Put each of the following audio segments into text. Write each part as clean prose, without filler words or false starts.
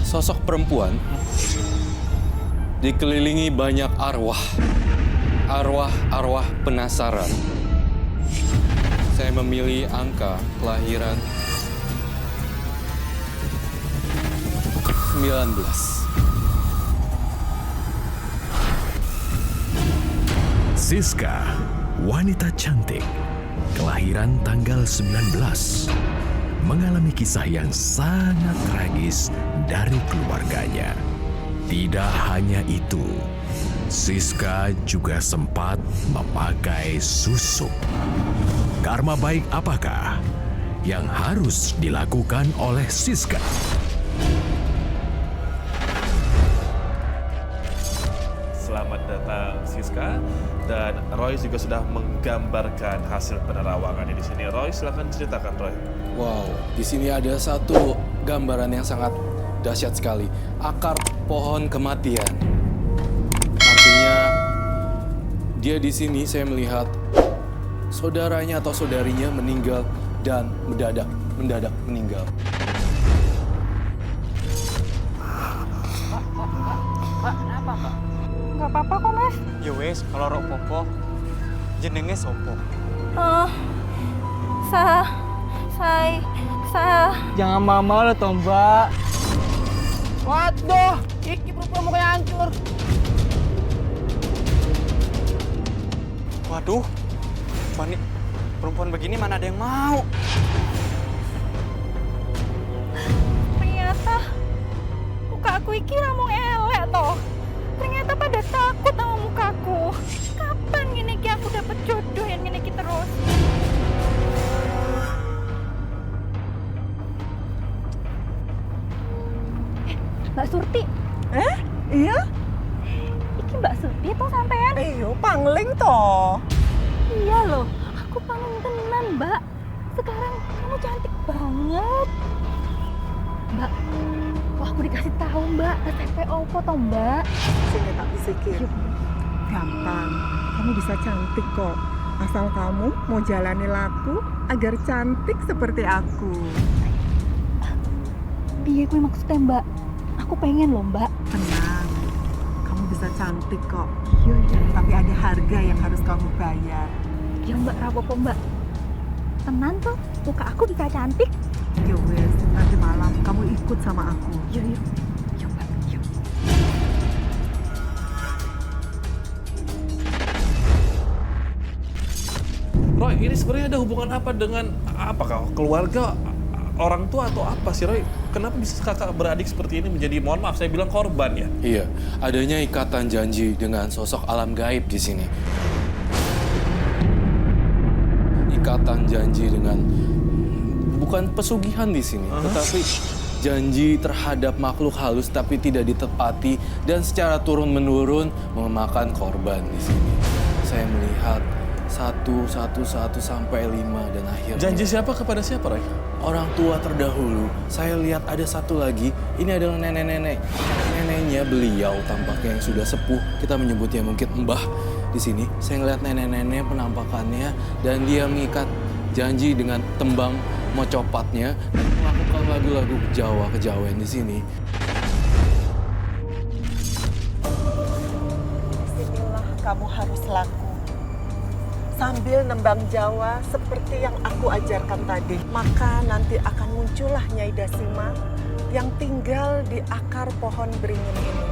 sosok perempuan dikelilingi banyak arwah. Arwah-arwah penasaran. Saya memilih angka kelahiran 19. Siska, wanita cantik, kelahiran tanggal 19, mengalami kisah yang sangat tragis dari keluarganya. Tidak hanya itu, Siska juga sempat memakai susuk. Karma baik apakah yang harus dilakukan oleh Siska? Selamat datang Siska, dan Roy juga sudah menggambarkan hasil penerawangannya di sini. Roy, silakan ceritakan, Roy. Wow, di sini ada satu gambaran yang sangat dahsyat sekali. Akar pohon kematian. Artinya dia di sini saya melihat saudaranya atau saudarinya meninggal dan mendadak meninggal. Gak apa-apa kok, Mas. Ya wes, kalau rok popo, jenenge sopo. Saya. Jangan mama lo toh, Mbak. Waduh, iki perempuan mukanya hancur. Waduh, perempuan begini mana ada yang mau? Ternyata muka aku iki ramong elek toh. Ternyata pada takut sama mukaku. Kapan gini ki aku dapat jodoh yang gini ki terus? Mbak Surti. Iya? Iki Mbak Surti toh sampean? Iyo, pangling toh. Iya loh, aku pengen tenan, Mbak. Sekarang kamu cantik banget. Mbak, wah aku dikasih tahu, Mbak. STP opo toh, Mbak? Sini tak pikir. Gampang, kamu bisa cantik kok. Asal kamu mau jalani laku agar cantik seperti aku. Piye kuwi maksudnya, Mbak? Aku pengen loh, Mbak. Tenang, kamu bisa cantik kok. Iya. Tapi ada harga yang harus kamu bayar. Ya Mbak, rapopo Mbak. Tenan tuh, muka aku bisa cantik. Ya wes, nanti malam kamu ikut sama aku. Yuk. Yuk, Mbak. Yuk. Roy, ini sebenarnya ada hubungan apa dengan apakah keluarga, orang tua atau apa sih, Roy? Kenapa bisa kakak beradik seperti ini menjadi, mohon maaf, saya bilang korban ya? Iya, adanya ikatan janji dengan sosok alam gaib di sini. Ikatan janji dengan bukan pesugihan di sini, tetapi janji terhadap makhluk halus tapi tidak ditepati dan secara turun-menurun memakan korban di sini. Saya melihat 1 sampai 5 dan akhirnya Janji siapa kepada siapa, Roy? orang tua terdahulu. Saya lihat ada satu lagi, ini adalah nenek-nenek. Neneknya beliau tampaknya yang sudah sepuh, kita menyebutnya mungkin mbah di sini. Saya ngeliat nenek-nenek penampakannya dan dia mengikat janji dengan tembang mocopatnya dan melakukan lagu-lagu kejawen di sini. Disinilah kamu harus laku. Sambil nembang Jawa seperti yang aku ajarkan tadi. Maka nanti akan muncullah Nyai Dasima yang tinggal di akar pohon beringin ini.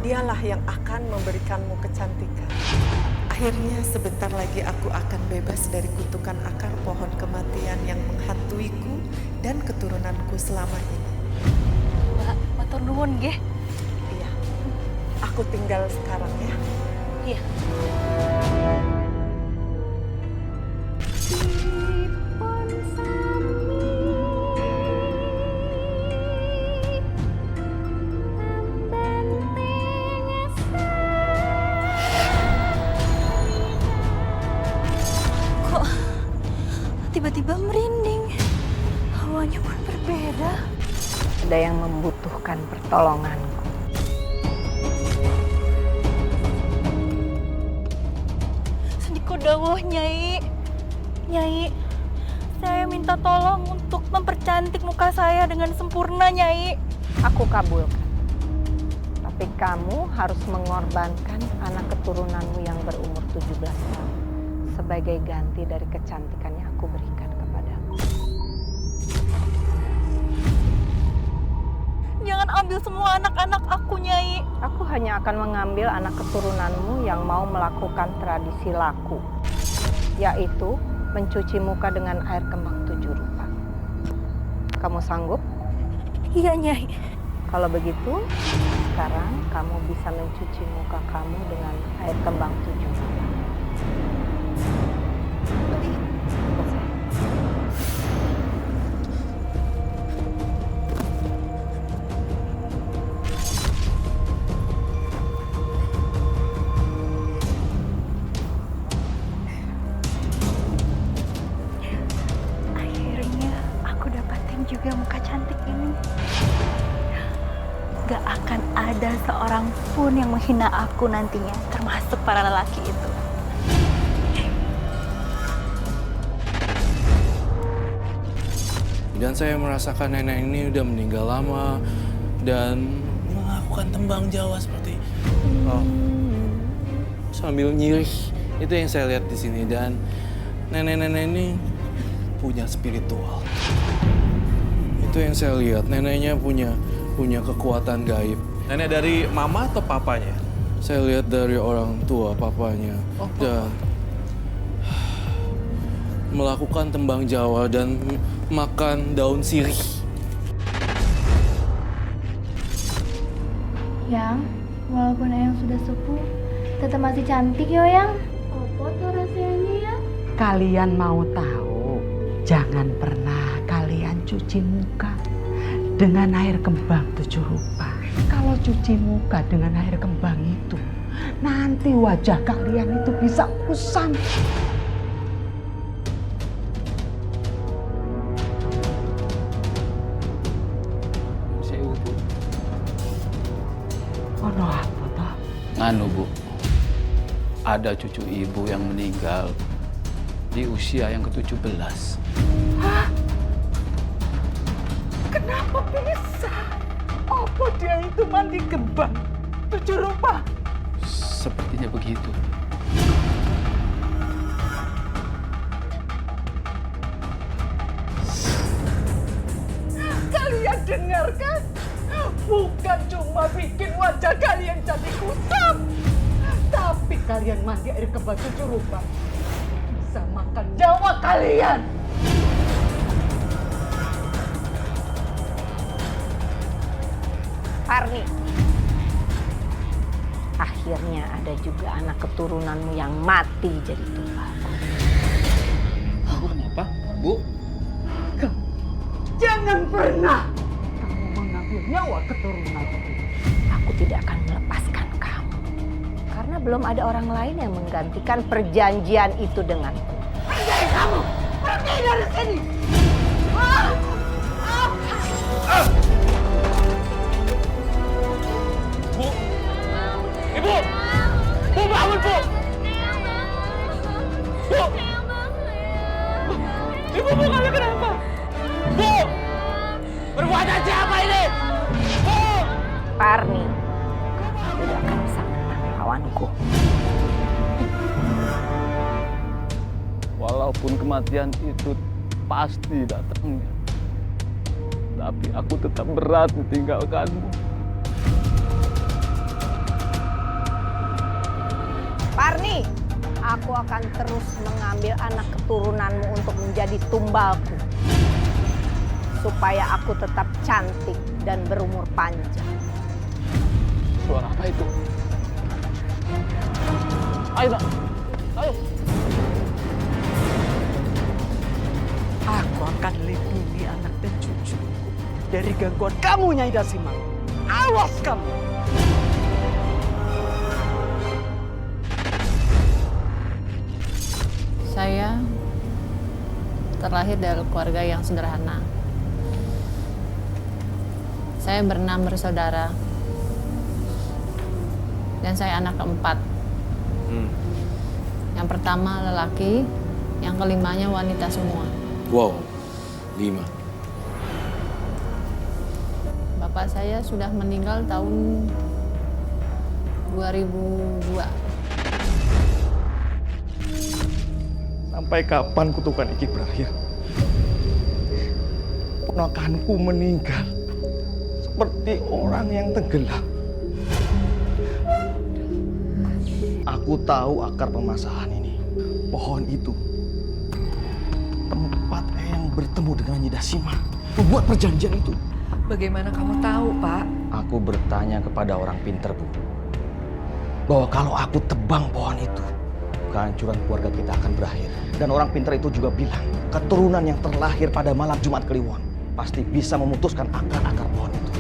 Dialah yang akan memberikanmu kecantikan. Akhirnya sebentar lagi aku akan bebas dari kutukan akar pohon kematian yang menghantuiku dan keturunanku selama ini. Mbak, matur nuwun nggih. Iya, aku tinggal sekarang ya. Iya. Tiba-tiba merinding. Hawanya pun berbeda. Ada yang membutuhkan pertolonganku. Sendiko dawuh, Nyai. Nyai, saya minta tolong untuk mempercantik muka saya dengan sempurna, Nyai. Aku kabulkan. Tapi kamu harus mengorbankan anak keturunanmu yang berumur 17 tahun sebagai ganti dari kecantikan yang aku berikan kepadamu. Jangan ambil semua anak-anak aku, Nyai. Aku hanya akan mengambil anak keturunanmu yang mau melakukan tradisi laku, yaitu mencuci muka dengan air kembang 7 rupa. Kamu sanggup? Iya, Nyai. Kalau begitu, sekarang kamu bisa mencuci muka kamu dengan air kembang 7 rupa. Selesai. Akhirnya aku dapatin juga muka cantik ini. Gak akan ada seorang pun yang menghina aku nantinya, termasuk para lelaki itu. Dan saya merasakan nenek ini udah meninggal lama dan melakukan tembang Jawa seperti sambil nyirih. Itu yang saya lihat di sini, dan nenek-nenek ini punya spiritual. Itu yang saya lihat, neneknya punya kekuatan gaib. Nenek dari mama atau papanya? Saya lihat dari orang tua, papanya. Dan melakukan tembang Jawa dan makan daun sirih. Yang, walaupun Eyang sudah sepuh, tetap masih cantik yo, Yang. Apa tuh rasanya, ya? Kalian mau tahu? Jangan pernah kalian cuci muka dengan air kembang 7 rupa. Kalau cuci muka dengan air kembang itu, nanti wajah kalian itu bisa kusam. Ono apa toh? Nganu Bu, ada cucu ibu yang meninggal di usia yang ke-17. Hah? Kenapa bisa? Apa dia itu mandi kembang 7 rupa? Sepertinya begitu. Kalian dengarkan? Bukan cuma bikin wajah kalian jadi kusam, tapi kalian mandi air kembang 7 rupa bisa makan nyawa kalian. Parni, akhirnya ada juga anak keturunanmu yang mati jadi tumbalku. Bu, kenapa? Bu? Kamu jangan pernah kamu mengambil nyawa keturunanku. Aku tidak akan melepaskan kamu. Karena belum ada orang lain yang menggantikan perjanjian itu denganku. Pergi kamu! Pergi dari sini! Bu! Ibu! Bu, bangun, Bu! Bu! Ibu, Bu, kamu kenapa? Bu! Perbuatan siapa ini? Bu! Parni, kamu tidak akan bisa menang lawanku. Walaupun kematian itu pasti datangnya, tapi aku tetap berat meninggalkanmu. Parni, aku akan terus mengambil anak keturunanmu untuk menjadi tumbalku. Supaya aku tetap cantik dan berumur panjang. Suara apa itu? Ayo, Nak. Ayo. Aku akan lindungi anak dan cucuku dari gangguan kamu, Nyai Dasima. Awas kamu! Saya terlahir dari keluarga yang sederhana. Saya berenam bersaudara. Dan saya anak keempat. Yang pertama lelaki, yang kelimanya wanita semua. Wow, 5. Bapak saya sudah meninggal tahun 2002. Sampai kapan kutukan iki berakhir? Ponakanku meninggal seperti orang yang tenggelam. Aku tahu akar permasalahan ini. Pohon itu tempat Eyang bertemu dengan Nyi Dasima, membuat perjanjian itu. Bagaimana kamu tahu, Pak? Aku bertanya kepada orang pinter, Bu, bahwa kalau aku tebang pohon itu, kehancuran keluarga kita akan berakhir. Dan orang pinter itu juga bilang, keturunan yang terlahir pada malam Jumat Kliwon pasti bisa memutuskan akar-akar pohon itu.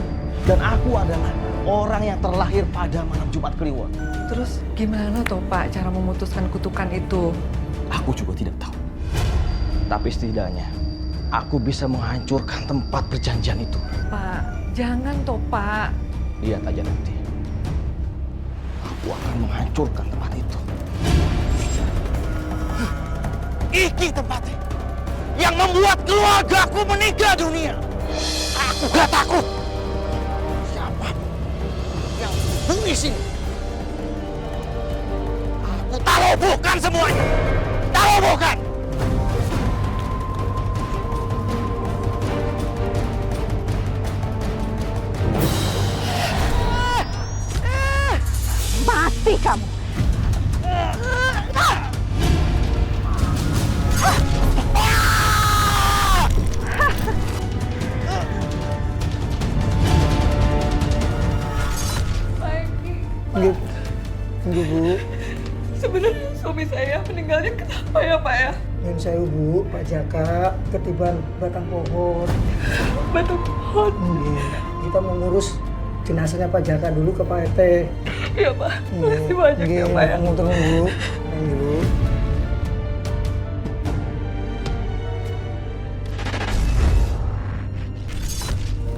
Dan aku adalah orang yang terlahir pada malam Jumat Kliwon. Terus gimana toh, Pak, cara memutuskan kutukan itu? Aku juga tidak tahu. Tapi setidaknya, aku bisa menghancurkan tempat perjanjian itu. Pak, jangan toh, Pak. Lihat aja nanti. Aku akan menghancurkan tempat itu. Iki tempatnya yang membuat keluargaku meninggal dunia. Aku gak takut. Siapa yang menghubungi sini? Aku taruh bukan semuanya. Taruh bukan. Mati kamu. Tunggu, Bu. Sebenarnya suami saya meninggalnya kenapa ya, Pak ya? Yang saya Bu, Pak Jaka ketiban batang pohon. Batang pohon? Kita mengurus jenazahnya Pak Jaka dulu ke Pak RT. Iya, Pak. Terima kasih banyak ya, Pak ya. Tunggu. Dulu.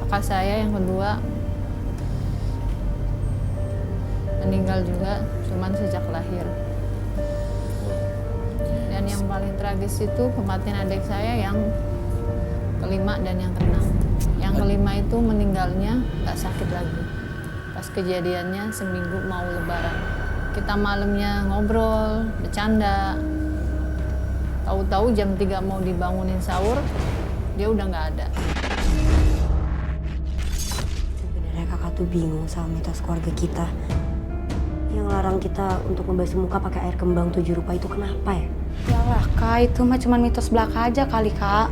Kakak saya yang kedua meninggal juga, cuman sejak lahir. Dan yang paling tragis itu kematian adik saya yang kelima dan yang keenam. Yang kelima itu meninggalnya nggak sakit lagi. Pas kejadiannya seminggu mau lebaran. Kita malamnya ngobrol, bercanda. Tahu-tahu jam 3 mau dibangunin sahur, dia udah nggak ada. Sebenarnya kakak tuh bingung sama mitos keluarga kita. Yang larang kita untuk membasuh muka pakai air kembang 7 rupa itu kenapa ya? Yalah Kak, itu mah cuma mitos belaka aja kali Kak.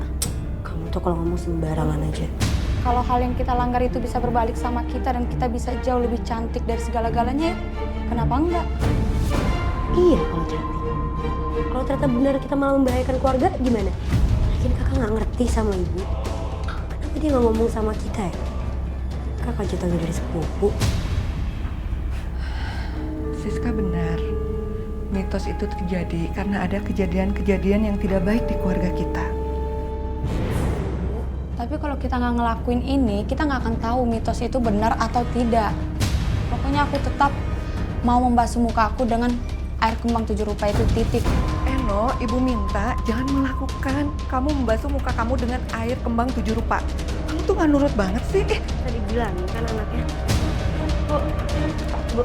Kamu tuh kalau ngomong sembarangan aja. Kalau hal yang kita langgar itu bisa berbalik sama kita dan kita bisa jauh lebih cantik dari segala-galanya, kenapa enggak? Iya kalau cantik. Kalau ternyata benar kita malah membahayakan keluarga gimana? Lagian kakak nggak ngerti sama ibu. Kenapa dia nggak ngomong sama kita ya? Kakak jatuhnya dari sepupu. Siska benar. Mitos itu terjadi karena ada kejadian-kejadian yang tidak baik di keluarga kita. Tapi kalau kita nggak ngelakuin ini, kita nggak akan tahu mitos itu benar atau tidak. Pokoknya aku tetap mau membasuh muka aku dengan air kembang 7 rupa itu, titik. Eno, ibu minta jangan melakukan kamu membasuh muka kamu dengan air kembang 7 rupa. Kamu tuh nggak nurut banget sih. Tadi bilangin kan anaknya. Bu,